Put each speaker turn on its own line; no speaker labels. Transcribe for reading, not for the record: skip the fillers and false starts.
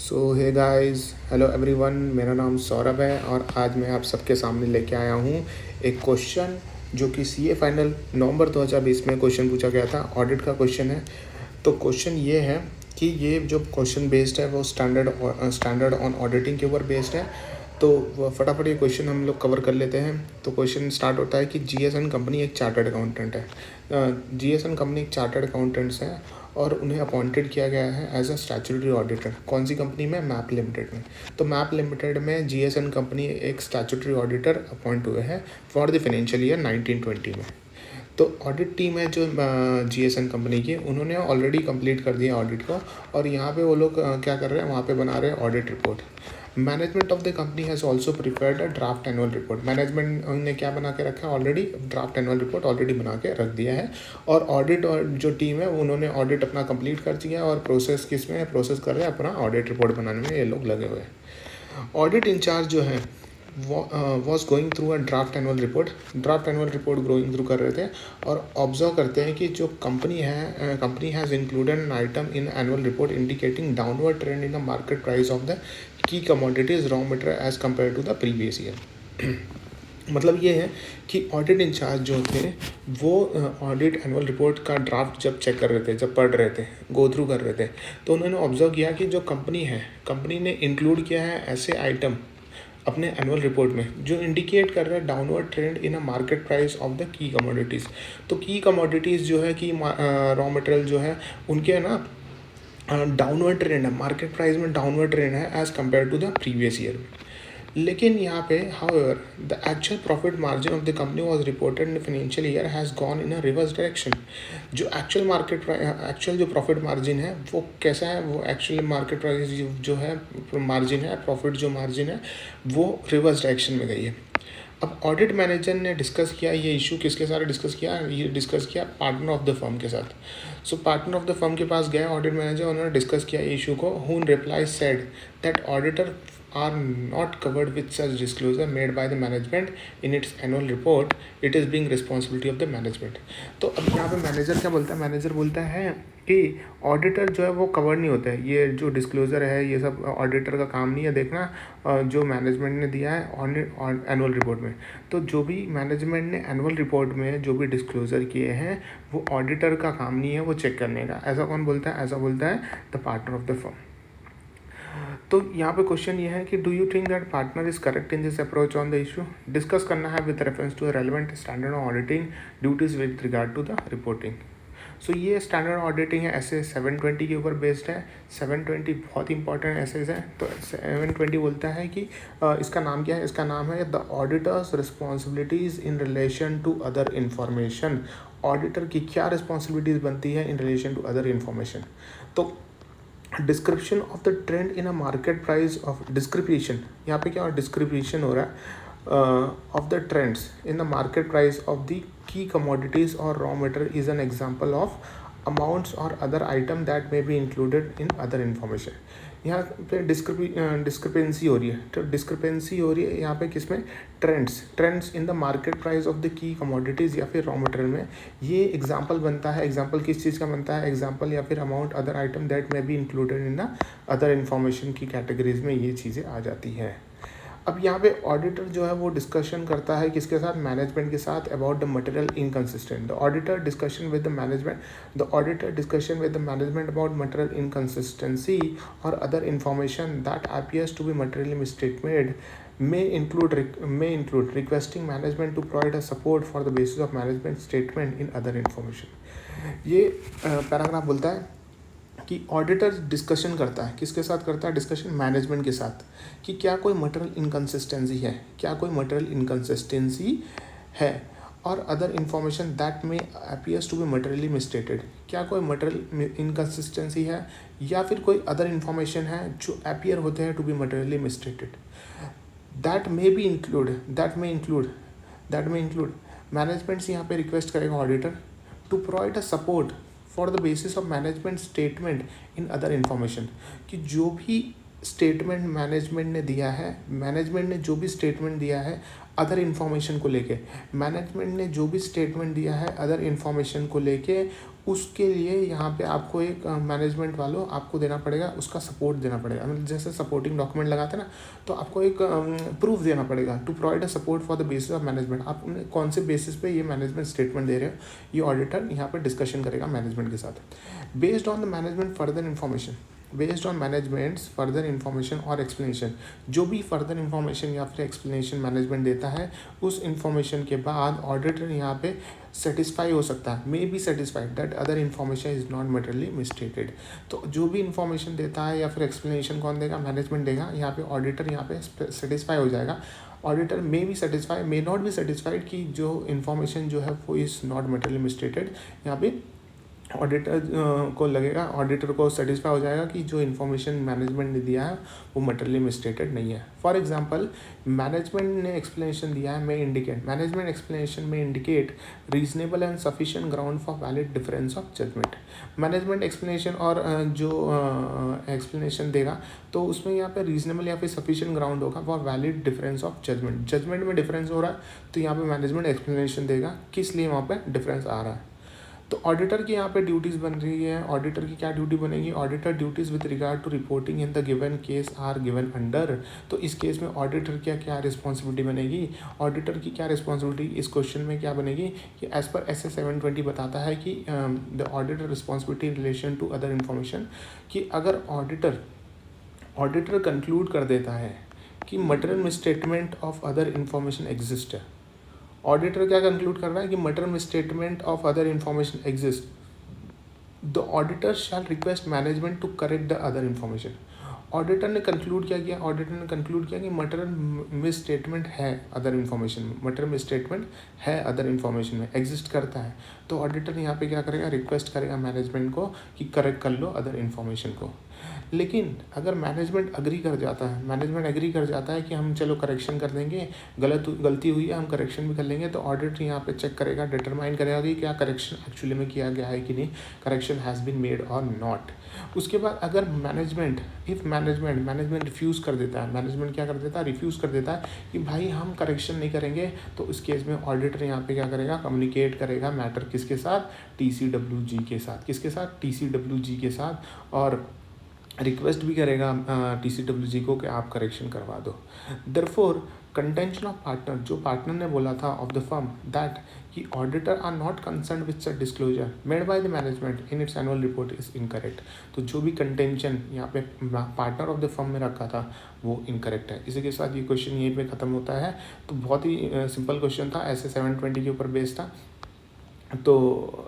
सो hey guys, hello everyone. मेरा नाम सौरभ है और आज मैं आप सबके सामने लेके आया हूँ एक क्वेश्चन जो कि सीए फाइनल नवंबर 2020 में क्वेश्चन पूछा गया था। ऑडिट का क्वेश्चन है। तो क्वेश्चन ये है कि ये जो क्वेश्चन बेस्ड है वो स्टैंडर्ड ऑन ऑडिटिंग के ऊपर बेस्ड है। तो फटाफट ये क्वेश्चन हम लोग कवर कर लेते हैं। तो क्वेश्चन स्टार्ट होता है कि जीएसएन कंपनी एक चार्टर्ड अकाउंटेंट है। जीएसएन कंपनी एक चार्टर्ड अकाउंटेंट्स है और उन्हें अपॉइंटेड किया गया है एज अ स्टैट्यूटरी ऑडिटर। कौन सी कंपनी में? मैप लिमिटेड में। तो मैप लिमिटेड में जीएसएन कंपनी एक स्टैट्यूटरी ऑडिटर अपॉइंट हुए हैं फॉर द फाइनेंशियल ईयर 1920 में। तो ऑडिट टीम है जो जीएसएन कंपनी की, उन्होंने ऑलरेडी कंप्लीट कर दिया ऑडिट को और यहाँ पे वो लोग क्या कर रहे हैं, वहाँ पे बना रहे हैं audit report. Management of the company has also prepared a draft annual report. Management ने क्या बना के रखा है? Already draft annual report already बना के रख दिया है। और ऑडिट और जो टीम है उन्होंने ऑडिट अपना कंप्लीट कर दिया और प्रोसेस प्रोसेस कर रहे हैं अपना ऑडिट रिपोर्ट बनाने में ये लोग लगे हुए हैं। ऑडिट इंचार्ज जो है was going through a draft annual report going through कर रहे थे और ऑब्जर्व करते हैं कि जो company has included an item in annual report indicating downward trend in the market price of the की commodities raw material as compare to the previous year. मतलब ये है कि ऑडिट इंचार्ज जो थे वो ऑडिट एनुअल रिपोर्ट का draft जब चेक कर रहे थे, जब पढ़ रहे थे, गो थ्रू कर रहे थे, तो उन्होंने ऑब्जर्व किया कि जो कंपनी ने इंक्लूड किया है ऐसे आइटम अपने एनुअल रिपोर्ट में जो इंडिकेट कर रहा है downward trend in a market price of the की कमोडिटीज़। तो की कमोडिटीज़ जो है कि रॉ मटेरियल जो है उनके ना डाउनवर्ड ट्रेंड है, मार्केट प्राइस में डाउनवर्ड ट्रेंड है as compare to the previous year में। लेकिन यहाँ पे however the actual profit margin of the company was reported in financial year has gone in a reverse direction. जो actual जो profit margin है वो कैसा है? वो एक्चुअल मार्केट प्राइस जो है मार्जिन है, प्रॉफिट जो मार्जिन है वो रिवर्स डायरेक्शन में गई है। अब ऑडिट मैनेजर ने डिस्कस किया ये इशू, किसके साथ डिस्कस किया? ये डिस्कस किया पार्टनर ऑफ द फर्म के साथ। सो पार्टनर ऑफ द फर्म के पास गया ऑडिट मैनेजर, उन्होंने डिस्कस किया इशू को। हून reply said that auditor are not covered with such disclosure made by the management in its annual report. It is being responsibility of the management. तो अब यहाँ पे मैनेजर क्या बोलता है? मैनेजर बोलता है कि ऑडिटर जो है वो कवर नहीं होता है, ये जो डिस्क्लोज़र है ये सब ऑडिटर का काम नहीं है देखना जो मैनेजमेंट ने दिया है एनुअल रिपोर्ट में। तो जो भी मैनेजमेंट ने एनुअल रिपोर्ट में जो भी डिस्क्लोज़र किए हैं वो ऑडिटर का काम नहीं है वो चेक करने का। ऐसा कौन बोलता है? ऐसा बोलता है the partner of the firm. तो यहाँ पे क्वेश्चन ये है कि do you think that partner is correct in this approach on the issue? Discuss करना है with reference to relevant standard auditing duties with regard to the reporting. So ये standard auditing है ऐसे 720 के ऊपर बेस्ड है। 720 बहुत इंपॉर्टेंट एसेज है। तो 720 बोलता है कि इसका नाम क्या है? इसका नाम है the auditor's responsibilities in relation to other information. Auditor की क्या रिस्पॉन्सिबिलिटीज़ बनती है in relation to other information? तो description of the trend in a market price of description, यहाँ पे क्या डिस्क्रिप्शन हो रहा है of the trends in the market price of the की कमोडिटीज और raw material is an example of amounts और other item that may be included in other information. यहाँ पे डिस्क्रिपेंसी हो रही है। तो डिस्क्रिपेंसी हो रही है यहाँ पे किसमें? Trends in the market price of the की कमोडिटीज़ या फिर रॉ मटेरियल में। ये एग्जांपल बनता है। एग्जांपल किस चीज़ का बनता है? एग्जांपल या फिर amount other item that may be included in the other information की कैटेगरीज में ये चीज़ें आ जाती हैं। अब यहाँ पे ऑडिटर जो है वो डिस्कशन करता है किसके साथ? मैनेजमेंट के साथ about the material inconsistent. The auditor discussion with the management about material inconsistency और other information that appears to be materially misstated may include requesting management to provide a support for the basis of management statement in other information। ये paragraph बोलता है कि auditor discussion करता है, किसके साथ करता है डिस्कशन? मैनेजमेंट के साथ, कि क्या कोई मटेरियल इनकन्सिस्टेंसी है और अदर इन्फॉर्मेशन दैट में appears to be materially misstated. क्या कोई मटेरियल इनकन्सिस्टेंसी है या फिर कोई अदर इन्फॉर्मेशन है जो अपीयर होते हैं to be materially misstated. That may include management से यहाँ पे रिक्वेस्ट करेगा auditor to provide a support for the basis of management statement in other information, कि जो भी स्टेटमेंट मैनेजमेंट ने दिया है, मैनेजमेंट ने जो भी स्टेटमेंट दिया है अदर इन्फॉर्मेशन को लेके मैनेजमेंट ने जो भी स्टेटमेंट दिया है अदर इन्फॉर्मेशन को लेके, उसके लिए यहाँ पे आपको एक मैनेजमेंट वालों आपको देना पड़ेगा, उसका सपोर्ट देना पड़ेगा। मतलब जैसे सपोर्टिंग डॉक्यूमेंट लगाते हैं ना, तो आपको एक प्रूफ देना पड़ेगा to provide a support for the basis of management. आप कौन से बेसिस पे ये मैनेजमेंट स्टेटमेंट दे रहे हो, ये ऑडिटर यहाँ पे डिस्कशन करेगा मैनेजमेंट के साथ। Based on the management further information, based on managements further information और एक्सप्लेनेशन, जो भी फर्दर इन्फॉर्मेशन या फिर एक्सप्लेनेशन मैनेजमेंट देता है, उस इन्फॉर्मेशन के बाद ऑडिटर यहाँ पे सेटिस्फाई हो सकता है, may be satisfied that other information is not materially मिसस्टेटेड। तो जो भी इन्फॉर्मेशन देता है या फिर एक्सप्लेनेशन कौन देगा, मैनेजमेंट देगा। यहाँ पे ऑडिटर यहाँ पे सेटिस्फाई हो जाएगा। Auditor may be satisfy, may not be satisfied कि जो इन्फॉर्मेशन जो है वो इज़ नॉट मटेरियली मिसस्टेटेड। यहाँ पे ऑडिटर को लगेगा, ऑडिटर को सेटिस्फाई हो जाएगा कि जो इन्फॉर्मेशन मैनेजमेंट ने दिया है वो मटेरियली मिसस्टेटेड नहीं है। फॉर एग्जांपल, मैनेजमेंट ने एक्सप्लेनेशन दिया है, में इंडिकेट, मैनेजमेंट एक्सप्लेनेशन में indicate reasonable and sufficient ground for valid difference of judgement. Management explanation और जो एक्सप्लेनेशन देगा तो उसमें यहाँ पे रीजनेबल या फिर सफिशिएंट ग्राउंड होगा for valid difference of judgement. Judgement में डिफरेंस हो रहा है तो यहाँ पे मैनेजमेंट एक्सप्लेनेशन देगा किस लिए वहाँ पे डिफरेंस आ रहा है। तो ऑडिटर की यहाँ पे ड्यूटीज़ बन रही है। ऑडिटर की क्या ड्यूटी बनेगी, auditor duties with regard to reporting in the given case are given under. तो इस केस में ऑडिटर क्या क्या रिस्पॉन्सिबिलिटी बनेगी, ऑडिटर की क्या रिस्पॉन्सिबिलिटी इस क्वेश्चन में क्या बनेगी कि एज पर एस 720 बताता है कि the auditor responsibility in relation to other information, कि अगर ऑडिटर कंक्लूड कर देता है कि material misstatement of other information exist है। ऑडिटर क्या कंक्लूड कर रहा है कि material misstatement of other information exist, the auditor shall request management to correct the other information. Auditor ने कंक्लूड क्या किया, ऑडिटर ने कंक्लूड किया कि मटेरियल मिस स्टेटमेंट है अदर इन्फॉर्मेशन में, मटेरियल मिस स्टेटमेंट है अदर इन्फॉर्मेशन में, एग्जिस्ट करता है। तो ऑडिटर यहाँ पे क्या करेगा, रिक्वेस्ट करेगा मैनेजमेंट को कि करेक्ट कर लो अदर इन्फॉर्मेशन को। लेकिन अगर मैनेजमेंट एग्री कर जाता है, मैनेजमेंट एग्री कर जाता है कि हम चलो करेक्शन कर देंगे, गलती हुई है हम करेक्शन भी कर लेंगे, तो ऑडिटर यहाँ पे चेक करेगा, डिटरमाइन करेगा कि क्या करेक्शन एक्चुअली में किया गया है कि नहीं, करेक्शन हैज़ बीन मेड और नॉट। उसके बाद अगर मैनेजमेंट रिफ्यूज़ कर देता है, मैनेजमेंट क्या कर देता है, रिफ्यूज़ कर देता है कि भाई हम करेक्शन नहीं करेंगे, तो इस केस में ऑडिटर यहाँ पे क्या करेगा, कम्युनिकेट करेगा मैटर किसके साथ, TCWG के साथ। किसके साथ, TCWG के साथ। और रिक्वेस्ट भी करेगा TCWG को कि आप करेक्शन करवा दो। देयरफॉर कंटेंशन ऑफ पार्टनर, जो पार्टनर ने बोला था ऑफ द फर्म दैट कि auditor are not concern with such disclosure made by the management in its annual report is incorrect. तो जो भी कंटेंशन यहाँ पे पार्टनर ऑफ द फर्म में रखा था वो इनकरेक्ट है। इसी के साथ ये क्वेश्चन यहीं पे ख़त्म होता है। तो बहुत ही सिंपल क्वेश्चन था, ऐसे 720 के ऊपर बेस्ड था। तो